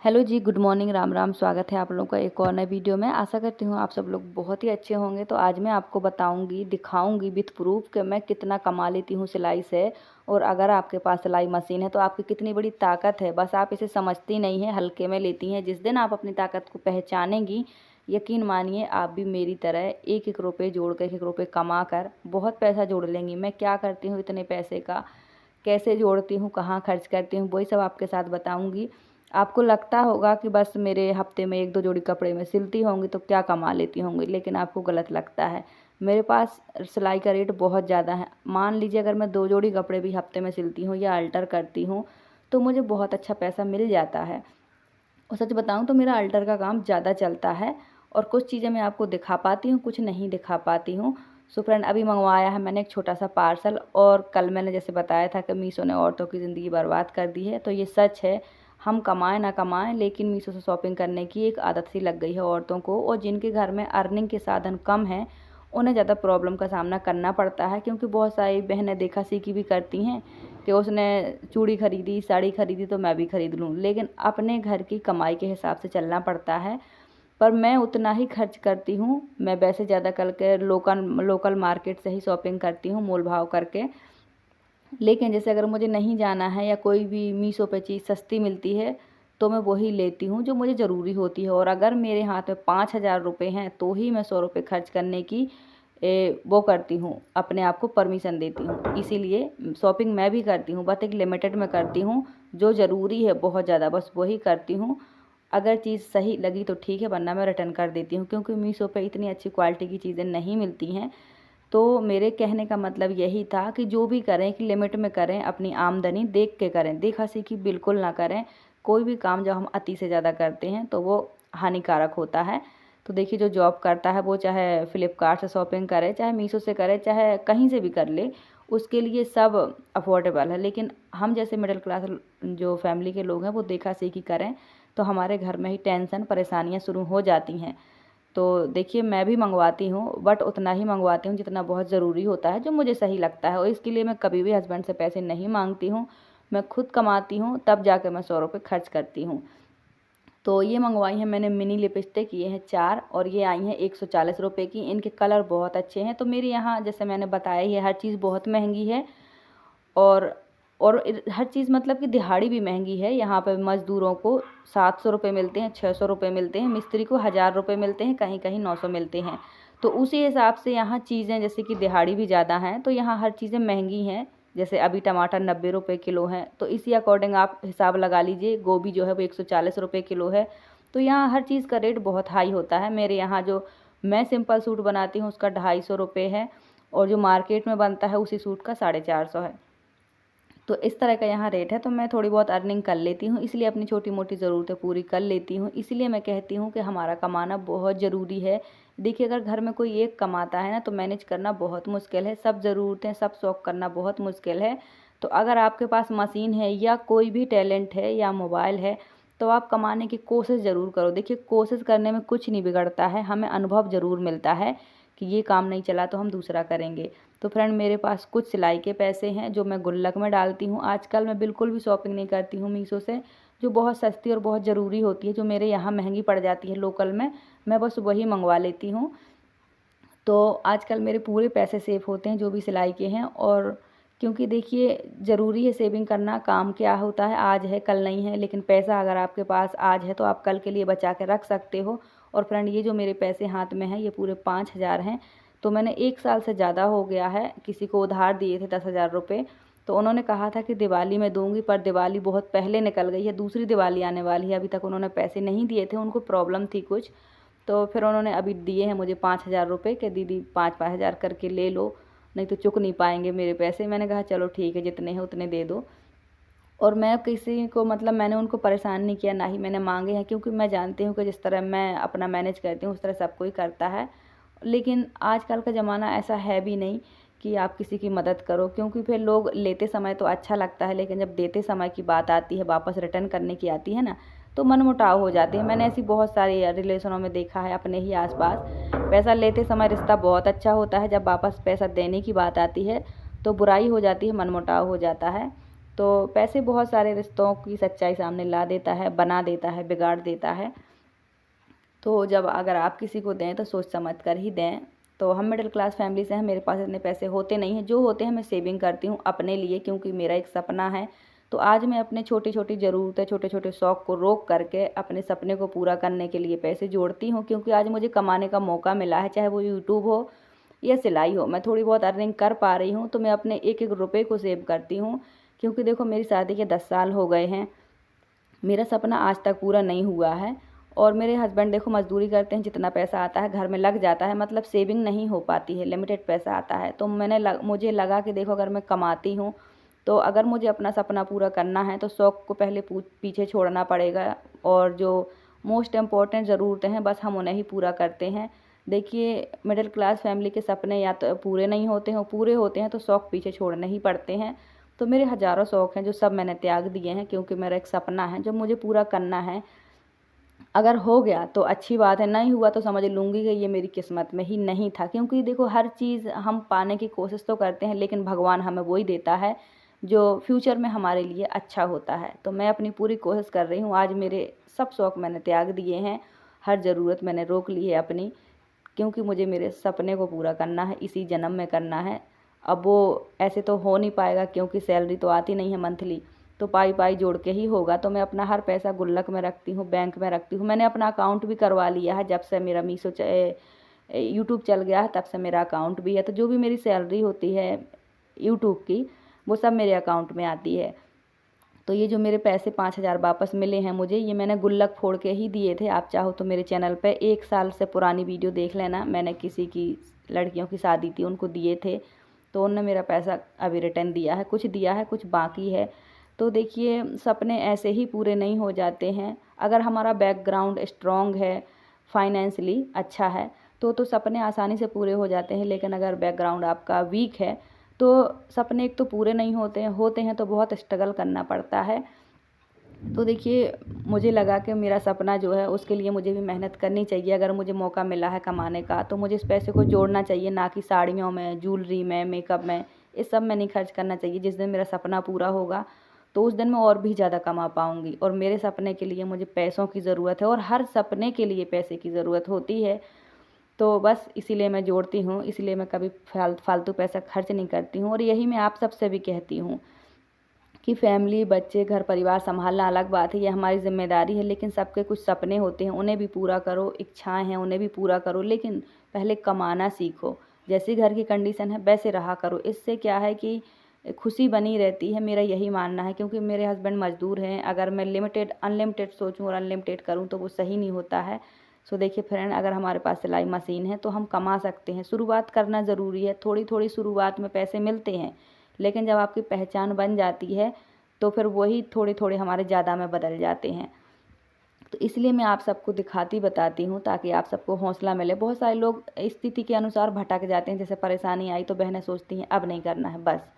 Hello जी, good morning, Ram Ram. स्वागत है आप लोगों का एक और नए वीडियो में। आशा करती हूँ आप सब लोग बहुत ही अच्छे होंगे। तो आज मैं आपको बताऊंगी, दिखाऊंगी विथ प्रूफ कि मैं कितना कमा लेती हूँ सिलाई से। और अगर आपके पास सिलाई मशीन है तो आपकी कितनी बड़ी ताकत है, बस आप इसे समझती नहीं हैं, हल्के में लेती हैं। जिस दिन आप अपनी ताकत को पहचानेंगी, यकीन मानिए आप भी मेरी तरह एक एक रुपये जोड़ कर, एक एक रुपये कमा कर बहुत पैसा जोड़ लेंगी। मैं क्या करती हूँ इतने पैसे का, कैसे जोड़ती हूँ, कहाँ खर्च करती हूँ, वही सब आपके साथ बताऊँगी। आपको लगता होगा कि बस मेरे हफ्ते में एक दो जोड़ी कपड़े में सिलती होंगी तो क्या कमा लेती होंगी, लेकिन आपको गलत लगता है। मेरे पास सिलाई का रेट बहुत ज़्यादा है। मान लीजिए अगर मैं 2 जोड़ी कपड़े भी हफ्ते में सिलती हूँ या अल्टर करती हूँ तो मुझे बहुत अच्छा पैसा मिल जाता है। और सच बताऊँ तो मेरा अल्टर का काम ज़्यादा चलता है और कुछ चीज़ें मैं आपको दिखा पाती हूँ, कुछ नहीं दिखा पाती हूँ। सो फ्रेंड, अभी मंगवाया है मैंने एक छोटा सा पार्सल, और कल मैंने जैसे बताया था कि मीशो ने औरतों की ज़िंदगी बर्बाद कर दी है, तो ये सच है। हम कमाएं ना कमाएं, लेकिन मीशो से शॉपिंग करने की एक आदत सी लग गई है औरतों को। और जिनके घर में अर्निंग के साधन कम हैं उन्हें ज़्यादा प्रॉब्लम का सामना करना पड़ता है, क्योंकि बहुत सारी बहनें देखा सीखी भी करती हैं कि उसने चूड़ी खरीदी, साड़ी खरीदी तो मैं भी खरीद लूँ। लेकिन अपने घर की कमाई के हिसाब से चलना पड़ता है। पर मैं उतना ही खर्च करती हूँ। मैं वैसे ज़्यादा करके लोकल मार्केट से ही शॉपिंग करती हूँ, मोल भाव करके। लेकिन जैसे अगर मुझे नहीं जाना है या कोई भी मीशो पे चीज़ सस्ती मिलती है तो मैं वही लेती हूँ जो मुझे ज़रूरी होती है। और अगर मेरे हाथ में 5,000 रुपये हैं तो ही मैं 100 रुपये खर्च करने की वो करती हूँ, अपने आप को परमिशन देती हूँ। इसीलिए शॉपिंग मैं भी करती हूँ, बस एक लिमिटेड में करती हूँ। जो ज़रूरी है बहुत ज़्यादा, बस वही करती हूँ। अगर चीज़ सही लगी तो ठीक है, वरना मैं रिटर्न कर देती हूँ, क्योंकि मीशो पे इतनी अच्छी क्वालिटी की चीज़ें नहीं मिलती हैं। तो मेरे कहने का मतलब यही था कि जो भी करें कि लिमिट में करें, अपनी आमदनी देख के करें, देखा सीखी बिल्कुल ना करें। कोई भी काम जब हम अति से ज़्यादा करते हैं तो वो हानिकारक होता है। तो देखिए, जो जॉब करता है वो चाहे फ़्लिपकार्ट से शॉपिंग करे, चाहे मीशो से करे, चाहे कहीं से भी कर ले, उसके लिए सब अफोर्डेबल है। लेकिन हम जैसे मिडिल क्लास जो फैमिली के लोग हैं वो देखा सीखी करें तो हमारे घर में ही टेंशन परेशानियाँ शुरू हो जाती हैं। तो देखिए, मैं भी मंगवाती हूँ, बट उतना ही मंगवाती हूँ जितना बहुत ज़रूरी होता है, जो मुझे सही लगता है। और इसके लिए मैं कभी भी हस्बैंड से पैसे नहीं मांगती हूँ। मैं खुद कमाती हूँ तब जाकर मैं 100 रुपये खर्च करती हूँ। तो ये मंगवाई हैं मैंने मिनी लिपस्टिक, ये हैं 4, और ये आई हैं 140 रुपये की। इनके कलर बहुत अच्छे हैं। तो मेरे यहाँ जैसे मैंने बताया ही है, हर चीज़ बहुत महंगी है। और हर चीज़ मतलब कि दिहाड़ी भी महंगी है। यहाँ पे मज़दूरों को 700 रुपये मिलते हैं, 600 रुपये मिलते हैं, मिस्त्री को 1000 रुपये मिलते हैं, कहीं कहीं 900 मिलते हैं। तो उसी हिसाब से यहाँ चीज़ें, जैसे कि दिहाड़ी भी ज़्यादा हैं तो यहाँ हर चीज़ें महंगी हैं। जैसे अभी टमाटर 90 रुपये किलो हैं, तो इसी अकॉर्डिंग आप हिसाब लगा लीजिए। गोभी जो है वो 140 रुपये किलो है। तो यहाँ हर चीज़ का रेट बहुत हाई होता है। मेरे यहाँ जो मैं सिंपल सूट बनाती हूँ उसका 250 रुपये है, और जो मार्केट में बनता है उसी सूट का 450 है। तो इस तरह का यहाँ रेट है। तो मैं थोड़ी बहुत अर्निंग कर लेती हूँ, इसलिए अपनी छोटी मोटी ज़रूरतें पूरी कर लेती हूँ। इसलिए मैं कहती हूँ कि हमारा कमाना बहुत ज़रूरी है। देखिए, अगर घर में कोई एक कमाता है ना तो मैनेज करना बहुत मुश्किल है, सब ज़रूरतें सब शौक़ करना बहुत मुश्किल है। तो अगर आपके पास मशीन है या कोई भी टैलेंट है या मोबाइल है तो आप कमाने की कोशिश ज़रूर करो। देखिए, कोशिश करने में कुछ नहीं बिगड़ता है, हमें अनुभव ज़रूर मिलता है कि ये काम नहीं चला तो हम दूसरा करेंगे। तो फ्रेंड, मेरे पास कुछ सिलाई के पैसे हैं जो मैं गुल्लक में डालती हूँ। आजकल मैं बिल्कुल भी शॉपिंग नहीं करती हूँ मीशो से, जो बहुत सस्ती और बहुत ज़रूरी होती है, जो मेरे यहाँ महंगी पड़ जाती है लोकल में, मैं बस वही मंगवा लेती हूँ। तो आजकल मेरे पूरे पैसे सेव होते हैं जो भी सिलाई के हैं। और क्योंकि देखिए, ज़रूरी है सेविंग करना। काम क्या होता है, आज है कल नहीं है, लेकिन पैसा अगर आपके पास आज है तो आप कल के लिए बचा के रख सकते हो। और फ्रेंड, ये जो मेरे पैसे हाथ में हैं ये पूरे 5,000 हैं। तो मैंने 1 साल से ज़्यादा हो गया है किसी को उधार दिए थे 10,000 रुपये। तो उन्होंने कहा था कि दिवाली में दूंगी, पर दिवाली बहुत पहले निकल गई है, दूसरी दिवाली आने वाली है, अभी तक उन्होंने पैसे नहीं दिए थे, उनको प्रॉब्लम थी कुछ। तो फिर उन्होंने अभी दिए हैं मुझे 5,000 रुपये कि दीदी 5-5 हज़ार करके ले लो, नहीं तो चुक नहीं पाएंगे मेरे पैसे। मैंने कहा चलो ठीक है, जितने हैं उतने दे दो। और मैं किसी को मतलब मैंने उनको परेशान नहीं किया, ना ही मैंने मांगे हैं, क्योंकि मैं जानती हूँ कि जिस तरह मैं अपना मैनेज करती हूँ उस तरह सब कोई करता है। लेकिन आजकल का ज़माना ऐसा है भी नहीं कि आप किसी की मदद करो, क्योंकि फिर लोग लेते समय तो अच्छा लगता है, लेकिन जब देते समय की बात आती है, वापस रिटर्न करने की आती है ना, तो मनमुटाव हो जाते हैं। मैंने ऐसी बहुत सारी रिलेशनों में देखा है अपने ही आसपास। पैसा लेते समय रिश्ता बहुत अच्छा होता है, जब वापस पैसा देने की बात आती है तो बुराई हो जाती है, मनमुटाव हो जाता है। तो पैसे बहुत सारे रिश्तों की सच्चाई सामने ला देता है, बना देता है, बिगाड़ देता है। तो जब अगर आप किसी को दें तो सोच समझ कर ही दें। तो हम मिडिल क्लास फैमिली से हैं, मेरे पास इतने पैसे होते नहीं हैं, जो होते हैं मैं सेविंग करती हूँ अपने लिए, क्योंकि मेरा एक सपना है। तो आज मैं अपने छोटी छोटी ज़रूरतें, छोटे छोटे शौक़ को रोक करके अपने सपने को पूरा करने के लिए पैसे जोड़ती हूँ, क्योंकि आज मुझे कमाने का मौका मिला है, चाहे वो यूट्यूब हो या सिलाई हो। मैं थोड़ी बहुत अर्निंग कर पा रही हूँ, तो मैं अपने एक एक रुपये को सेव करती हूँ, क्योंकि देखो मेरी शादी के 10 साल हो गए हैं, मेरा सपना आज तक पूरा नहीं हुआ है। और मेरे हस्बैंड देखो मज़दूरी करते हैं, जितना पैसा आता है घर में लग जाता है, मतलब सेविंग नहीं हो पाती है, लिमिटेड पैसा आता है। तो मुझे लगा कि देखो अगर मैं कमाती हूँ तो अगर मुझे अपना सपना पूरा करना है तो शौक़ को पहले पीछे छोड़ना पड़ेगा, और जो मोस्ट इम्पॉर्टेंट ज़रूरतें हैं बस हम उन्हें ही पूरा करते हैं। देखिए मिडिल क्लास फैमिली के सपने या तो पूरे नहीं होते हैं, पूरे होते हैं तो शौक़ पीछे छोड़ने ही पड़ते हैं। तो मेरे हज़ारों शौक़ हैं जो सब मैंने त्याग दिए हैं, क्योंकि मेरा एक सपना है जो मुझे पूरा करना है। अगर हो गया तो अच्छी बात है, नहीं हुआ तो समझ लूँगी कि ये मेरी किस्मत में ही नहीं था, क्योंकि देखो हर चीज़ हम पाने की कोशिश तो करते हैं, लेकिन भगवान हमें वही देता है जो फ्यूचर में हमारे लिए अच्छा होता है। तो मैं अपनी पूरी कोशिश कर रही हूँ। आज मेरे सब शौक़ मैंने त्याग दिए हैं, हर ज़रूरत मैंने रोक ली है अपनी, क्योंकि मुझे मेरे सपने को पूरा करना है, इसी जन्म में करना है। अब वो ऐसे तो हो नहीं पाएगा, क्योंकि सैलरी तो आती नहीं है मंथली, तो पाई पाई जोड़ के ही होगा। तो मैं अपना हर पैसा गुल्लक में रखती हूँ, बैंक में रखती हूँ। मैंने अपना अकाउंट भी करवा लिया है, जब से मेरा यूट्यूब चल गया है तब से मेरा अकाउंट भी है। तो जो भी मेरी सैलरी होती है यूट्यूब की, वो सब मेरे अकाउंट में आती है। तो ये जो मेरे पैसे 5,000 वापस मिले हैं मुझे, ये मैंने गुल्लक फोड़ के ही दिए थे। आप चाहो तो मेरे चैनल पे 1 साल से पुरानी वीडियो देख लेना, मैंने किसी की लड़कियों की शादी थी उनको दिए थे, तो उन्होंने मेरा पैसा अभी रिटर्न दिया है, कुछ बाकी है। तो देखिए सपने ऐसे ही पूरे नहीं हो जाते हैं। अगर हमारा बैकग्राउंड स्ट्रॉन्ग है, फाइनेंशियली अच्छा है, तो सपने आसानी से पूरे हो जाते हैं। लेकिन अगर बैकग्राउंड आपका वीक है तो सपने एक तो पूरे नहीं होते हैं तो बहुत स्ट्रगल करना पड़ता है। तो देखिए मुझे लगा कि मेरा सपना जो है उसके लिए मुझे भी मेहनत करनी चाहिए। अगर मुझे मौका मिला है कमाने का तो मुझे इस पैसे को जोड़ना चाहिए, ना कि साड़ियों में, ज्वेलरी में, मेकअप में, इस सब में नहीं खर्च करना चाहिए। जिस दिन मेरा सपना पूरा होगा तो उस दिन मैं और भी ज़्यादा कमा पाऊँगी। और मेरे सपने के लिए मुझे पैसों की ज़रूरत है, और हर सपने के लिए पैसे की ज़रूरत होती है। तो बस इसीलिए मैं जोड़ती हूँ, इसलिए मैं कभी फालतू पैसा खर्च नहीं करती हूँ। और यही मैं आप सबसे भी कहती हूँ कि फैमिली, बच्चे, घर परिवार संभालना अलग बात है, ये हमारी ज़िम्मेदारी है, लेकिन सबके कुछ सपने होते हैं, उन्हें भी पूरा करो, इच्छाएं हैं उन्हें भी पूरा करो, लेकिन पहले कमाना सीखो। जैसी घर की कंडीशन है वैसे रहा करो, इससे क्या है कि खुशी बनी रहती है, मेरा यही मानना है। क्योंकि मेरे हस्बैंड मज़दूर हैं, अगर मैं अनलिमिटेड सोचूं और अनलिमिटेड करूं तो वो सही नहीं होता है। सो देखिए फ्रेंड, अगर हमारे पास सिलाई मशीन है तो हम कमा सकते हैं। शुरुआत करना ज़रूरी है, थोड़ी थोड़ी शुरुआत में पैसे मिलते हैं, लेकिन जब आपकी पहचान बन जाती है तो फिर वही थोड़े थोड़े हमारे ज़्यादा में बदल जाते हैं। तो इसलिए मैं आप सबको दिखाती बताती हूँ, ताकि आप सबको हौसला मिले। बहुत सारे लोग स्थिति के अनुसार भटक जाते हैं, जैसे परेशानी आई तो बहनें सोचती हैं अब नहीं करना है बस।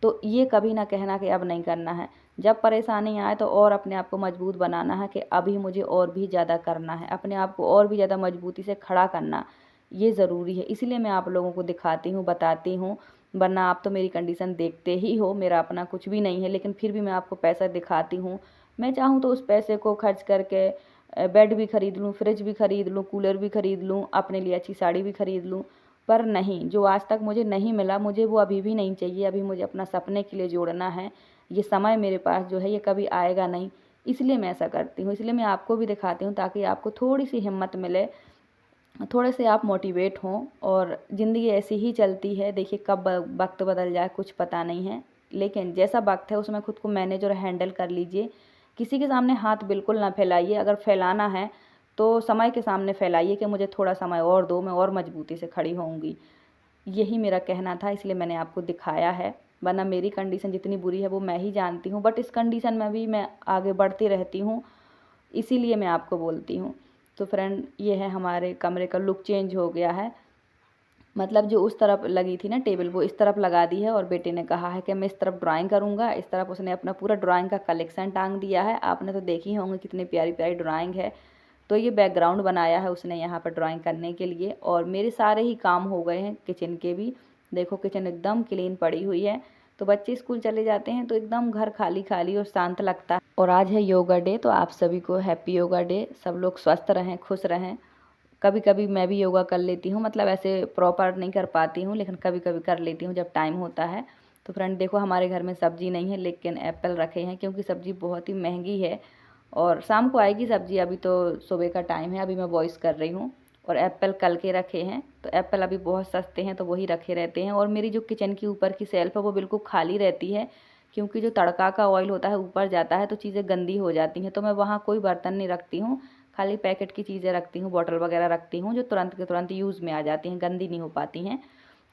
तो ये कभी ना कहना कि अब नहीं करना है। जब परेशानी आए तो और अपने आप को मजबूत बनाना है कि अभी मुझे और भी ज़्यादा करना है, अपने आप को और भी ज़्यादा मजबूती से खड़ा करना, ये ज़रूरी है। इसलिए मैं आप लोगों को दिखाती हूँ, बताती हूँ। वरना आप तो मेरी कंडीशन देखते ही हो, मेरा अपना कुछ भी नहीं है, लेकिन फिर भी मैं आपको पैसा दिखाती हूँ। मैं चाहूँ तो उस पैसे को खर्च करके बेड भी खरीद लूँ, फ्रिज भी खरीद लूँ, कूलर भी खरीद लूँ, अपने लिए अच्छी साड़ी भी खरीद लूँ। पर नहीं, जो आज तक मुझे नहीं मिला, मुझे वो अभी भी नहीं चाहिए। अभी मुझे अपना सपने के लिए जोड़ना है। ये समय मेरे पास जो है ये कभी आएगा नहीं, इसलिए मैं ऐसा करती हूँ। इसलिए मैं आपको भी दिखाती हूँ, ताकि आपको थोड़ी सी हिम्मत मिले, थोड़े से आप मोटिवेट हों। और ज़िंदगी ऐसी ही चलती है, देखिए कब वक्त बदल जाए कुछ पता नहीं है, लेकिन जैसा वक्त है उसमें खुद को मैनेज और हैंडल कर लीजिए। किसी के सामने हाथ बिल्कुल ना फैलाइए। अगर फैलाना है तो समय के सामने फैलाइए कि मुझे थोड़ा समय और दो, मैं और मजबूती से खड़ी होऊंगी। यही मेरा कहना था, इसलिए मैंने आपको दिखाया है। वरना मेरी कंडीशन जितनी बुरी है वो मैं ही जानती हूँ, बट इस कंडीशन में भी मैं आगे बढ़ती रहती हूँ, इसीलिए मैं आपको बोलती हूँ। तो फ्रेंड, ये है हमारे कमरे का लुक चेंज हो गया है। मतलब जो उस तरफ लगी थी ना टेबल, वो इस तरफ लगा दी है, और बेटे ने कहा है कि मैं इस तरफ ड्राइंग करूँगा। इस तरफ उसने अपना पूरा ड्राइंग का कलेक्शन टांग दिया है। आपने तो देखी होंगे कितनी प्यारी प्यारी ड्राइंग है। तो ये बैकग्राउंड बनाया है उसने यहाँ पर ड्राइंग करने के लिए। और मेरे सारे ही काम हो गए हैं किचन के भी। देखो किचन एकदम क्लीन पड़ी हुई है। तो बच्चे स्कूल चले जाते हैं तो एकदम घर खाली खाली और शांत लगता है। और आज है योगा डे, तो आप सभी को हैप्पी योगा डे। सब लोग स्वस्थ रहें, खुश रहें। कभी कभी मैं भी योगा कर लेती हूँ, मतलब ऐसे प्रॉपर नहीं कर पाती हूँ, लेकिन कभी कभी कर लेती हूँ जब टाइम होता है। तो फ्रेंड देखो, हमारे घर में सब्जी नहीं है लेकिन एप्पल रखे हैं, क्योंकि सब्जी बहुत ही महंगी है और शाम को आएगी सब्जी। अभी तो सुबह का टाइम है, अभी मैं वॉइस कर रही हूँ। और एप्पल कल के रखे हैं, तो एप्पल अभी बहुत सस्ते हैं तो वही रखे रहते हैं। और मेरी जो किचन की ऊपर की सेल्फ है वो बिल्कुल खाली रहती है, क्योंकि जो तड़का का ऑयल होता है ऊपर जाता है तो चीज़ें गंदी हो जाती हैं। तो मैं वहाँ कोई बर्तन नहीं रखती हूँ, खाली पैकेट की चीज़ें रखती हूँ, बॉटल वगैरह रखती हूँ, जो तुरंत के तुरंत यूज़ में आ जाती हैं, गंदी नहीं हो पाती हैं।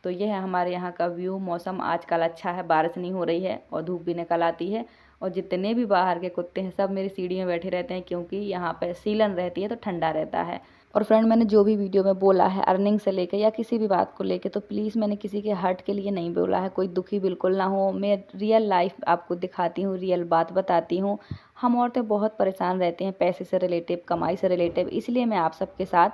तो ये है हमारे यहाँ का व्यू। मौसम आजकल अच्छा है, बारिश नहीं हो रही है और धूप भी निकल आती है। और जितने भी बाहर के कुत्ते हैं सब मेरी सीढ़ी में बैठे रहते हैं, क्योंकि यहाँ पे सीलन रहती है तो ठंडा रहता है। और फ्रेंड, मैंने जो भी वीडियो में बोला है अर्निंग से लेकर या किसी भी बात को लेकर, तो प्लीज़ मैंने किसी के हर्ट के लिए नहीं बोला है, कोई दुखी बिल्कुल ना हो। मैं रियल लाइफ आपको दिखाती हूँ, रियल बात बताती हूँ। हम औरतें बहुत परेशान रहते हैं पैसे से रिलेटिव, कमाई से रिलेटिव, इसलिए मैं आप सबके साथ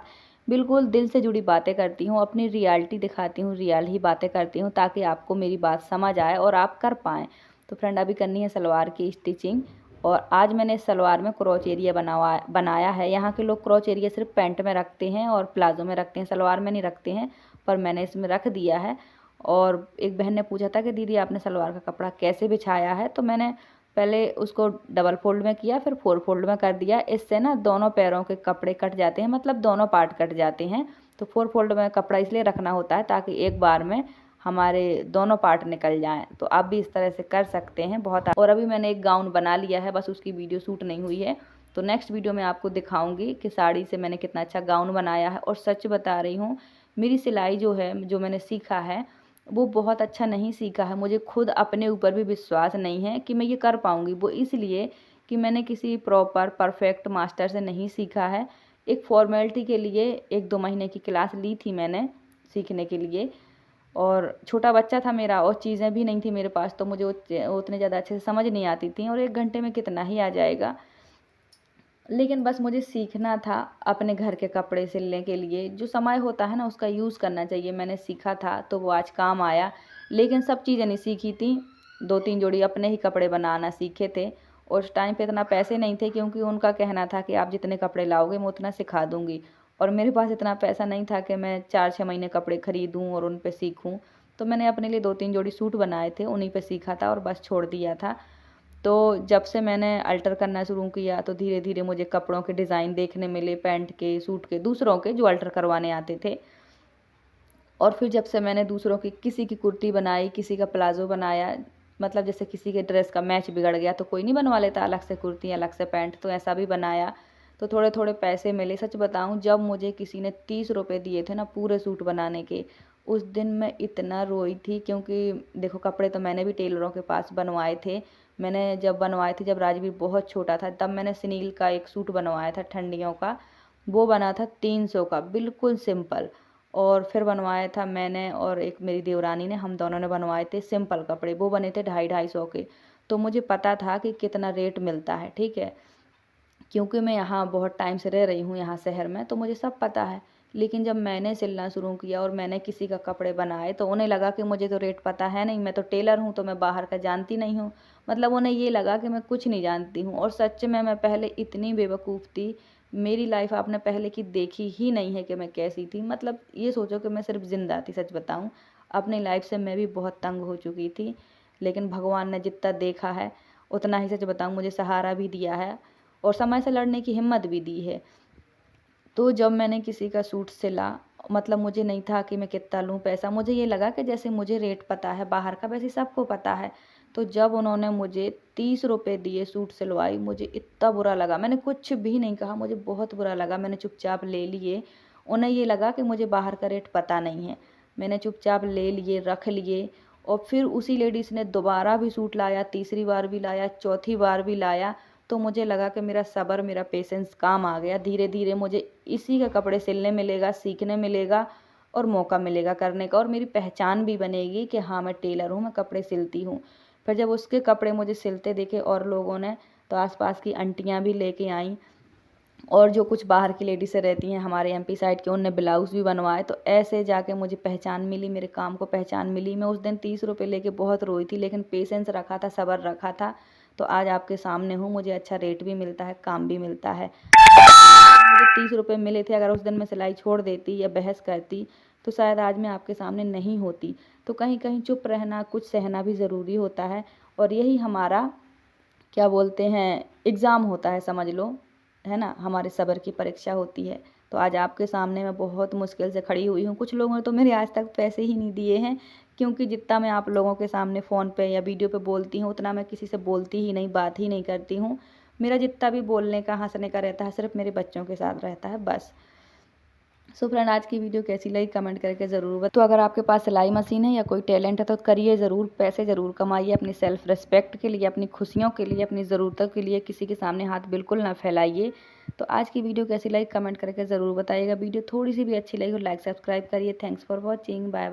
बिल्कुल दिल से जुड़ी बातें करती हूँ, अपनी रियलिटी दिखाती हूँ, रियल ही बातें करती हूँ, ताकि आपको मेरी बात समझ आए और आप कर पाएँ। तो फ्रेंड, अभी करनी है सलवार की स्टिचिंग, और आज मैंने इस सलवार में क्रॉच एरिया बनाया है। यहाँ के लोग क्रॉच एरिया सिर्फ पैंट में रखते हैं और प्लाजो में रखते हैं, सलवार में नहीं रखते हैं, पर मैंने इसमें रख दिया है। और एक बहन ने पूछा था कि दीदी आपने सलवार का कपड़ा कैसे बिछाया है, तो मैंने पहले उसको डबल फोल्ड में किया, फिर 4 फोल्ड में कर दिया। इससे ना दोनों पैरों के कपड़े कट जाते हैं, मतलब दोनों पार्ट कट जाते हैं। तो 4 फोल्ड में कपड़ा इसलिए रखना होता है ताकि एक बार में हमारे दोनों पार्ट निकल जाएं। तो आप भी इस तरह से कर सकते हैं बहुत। और अभी मैंने एक गाउन बना लिया है, बस उसकी वीडियो शूट नहीं हुई है, तो नेक्स्ट वीडियो में आपको दिखाऊंगी कि साड़ी से मैंने कितना अच्छा गाउन बनाया है। और सच बता रही हूँ, मेरी सिलाई जो है, जो मैंने सीखा है, वो बहुत अच्छा नहीं सीखा है। मुझे खुद अपने ऊपर भी विश्वास नहीं है कि मैं ये कर पाऊँगी। वो इसलिए कि मैंने किसी प्रॉपर परफेक्ट मास्टर से नहीं सीखा है। एक फॉर्मेलिटी के लिए 1-2 महीने की क्लास ली थी मैंने सीखने के लिए, और छोटा बच्चा था मेरा और चीज़ें भी नहीं थी मेरे पास, तो मुझे उतने ज़्यादा अच्छे से समझ नहीं आती थी। और 1 घंटे में कितना ही आ जाएगा, लेकिन बस मुझे सीखना था अपने घर के कपड़े सिलने के लिए। जो समय होता है ना, उसका यूज़ करना चाहिए। मैंने सीखा था तो वो आज काम आया, लेकिन सब चीज़ें नहीं सीखी थी। 2-3 जोड़ी अपने ही कपड़े बनाना सीखे थे। और उस टाइम पे इतना पैसे नहीं थे, क्योंकि उनका कहना था कि आप जितने कपड़े लाओगे मैं उतना सिखा दूँगी। और मेरे पास इतना पैसा नहीं था कि मैं 4-6 महीने कपड़े खरीदूँ और उन पे सीखूँ। तो मैंने अपने लिए 2-3 जोड़ी सूट बनाए थे, उन्हीं पे सीखा था और बस छोड़ दिया था। तो जब से मैंने अल्टर करना शुरू किया तो धीरे धीरे मुझे कपड़ों के डिज़ाइन देखने मिले, पैंट के, सूट के, दूसरों के जो अल्टर करवाने आते थे। और फिर जब से मैंने दूसरों की, किसी की कुर्ती बनाई, किसी का प्लाजो बनाया, मतलब जैसे किसी के ड्रेस का मैच बिगड़ गया तो कोई नहीं बनवा लेता अलग से कुर्ती, अलग से पैंट, तो ऐसा भी बनाया। तो थोड़े थोड़े पैसे मिले। सच बताऊं, जब मुझे किसी ने 30 रुपये दिए थे ना पूरे सूट बनाने के, उस दिन मैं इतना रोई थी। क्योंकि देखो, कपड़े तो मैंने भी टेलरों के पास बनवाए थे। मैंने जब बनवाए थे, जब राजवीर बहुत छोटा था, तब मैंने सुनील का एक सूट बनवाया था ठंडियों का। वो बना था 300 का, बिल्कुल सिंपल। और फिर बनवाया था मैंने और एक मेरी देवरानी ने, हम दोनों ने बनवाए थे सिंपल कपड़े, वो बने थे 250-250 के। तो मुझे पता था कि कितना रेट मिलता है, ठीक है, क्योंकि मैं यहाँ बहुत टाइम से रह रही हूँ यहाँ शहर में, तो मुझे सब पता है। लेकिन जब मैंने सिलना शुरू किया और मैंने किसी का कपड़े बनाए, तो उन्हें लगा कि मुझे तो रेट पता है नहीं, मैं तो टेलर हूँ, तो मैं बाहर का जानती नहीं हूँ। मतलब उन्हें ये लगा कि मैं कुछ नहीं जानती हूँ। और सच में मैं पहले इतनी बेवकूफ़ थी। मेरी लाइफ आपने पहले की देखी ही नहीं है कि मैं कैसी थी। मतलब ये सोचो कि मैं सिर्फ ज़िंदा थी। सच बताऊँ, अपनी लाइफ से मैं भी बहुत तंग हो चुकी थी, लेकिन भगवान ने जितना देखा है उतना ही, सच बताऊँ, मुझे सहारा भी दिया है और समय से लड़ने की हिम्मत भी दी है। तो जब मैंने किसी का सूट सिला, मतलब मुझे नहीं था कि मैं कितना लूँ पैसा, मुझे ये लगा कि जैसे मुझे रेट पता है बाहर का, वैसे सबको पता है। तो जब उन्होंने मुझे 30 रुपये दिए सूट सिलवाई, मुझे इतना बुरा लगा, मैंने कुछ भी नहीं कहा, मुझे बहुत बुरा लगा। मैंने चुपचाप ले लिए। उन्हें ये लगा कि मुझे बाहर का रेट पता नहीं है। मैंने चुपचाप ले लिए, रख लिए। और फिर उसी लेडीज़ ने दोबारा भी सूट लाया, तीसरी बार भी लाया, चौथी बार भी लाया। तो मुझे लगा कि मेरा सब्र, मेरा पेशेंस काम आ गया। धीरे धीरे मुझे इसी के कपड़े सिलने मिलेगा, सीखने मिलेगा और मौका मिलेगा करने का, और मेरी पहचान भी बनेगी कि हाँ मैं टेलर हूँ, मैं कपड़े सिलती हूँ। फिर जब उसके कपड़े मुझे सिलते देखे और लोगों ने, तो आसपास की आंटियाँ भी लेके आईं और जो कुछ बाहर की लेडीज़ें रहती हैं हमारे एमपी साइड के, उनने ब्लाउज़ भी बनवाए। तो ऐसे जाके मुझे पहचान मिली, मेरे काम को पहचान मिली। मैं उस दिन 30 रुपये लेके बहुत रोई थी, लेकिन पेशेंस रखा था, सब्र रखा था, तो आज आपके सामने हूँ। मुझे अच्छा रेट भी मिलता है, काम भी मिलता है। मुझे 30 रुपये मिले थे, अगर उस दिन मैं सिलाई छोड़ देती या बहस करती तो शायद आज मैं आपके सामने नहीं होती। तो कहीं कहीं चुप रहना, कुछ सहना भी ज़रूरी होता है, और यही हमारा क्या बोलते हैं एग्ज़ाम होता है, समझ लो, है ना, हमारे सब्र की परीक्षा होती है। तो आज आपके सामने मैं बहुत मुश्किल से खड़ी हुई हूँ। कुछ लोगों ने तो मेरे आज तक पैसे ही नहीं दिए हैं, क्योंकि जितना मैं आप लोगों के सामने फ़ोन पे या वीडियो पे बोलती हूँ, उतना मैं किसी से बोलती ही नहीं, बात ही नहीं करती हूँ। मेरा जितना भी बोलने का, हँसने का रहता है, सिर्फ मेरे बच्चों के साथ रहता है, बस। सो फ्रेंड, आज की वीडियो कैसी लगी कमेंट करके ज़रूर बताइए। तो अगर आपके पास सिलाई मशीन है या कोई टैलेंट है तो करिए ज़रूर, पैसे ज़रूर कमाइए, अपनी सेल्फ रिस्पेक्ट के लिए, अपनी खुशियों के लिए, अपनी ज़रूरतों के लिए। किसी के सामने हाथ बिल्कुल ना फैलाइए। तो आज की वीडियो कैसी लगी कमेंट करके ज़रूर बताइएगा। वीडियो थोड़ी सी भी अच्छी लगी हो लाइक सब्सक्राइब करिए। Thanks for watching, bye.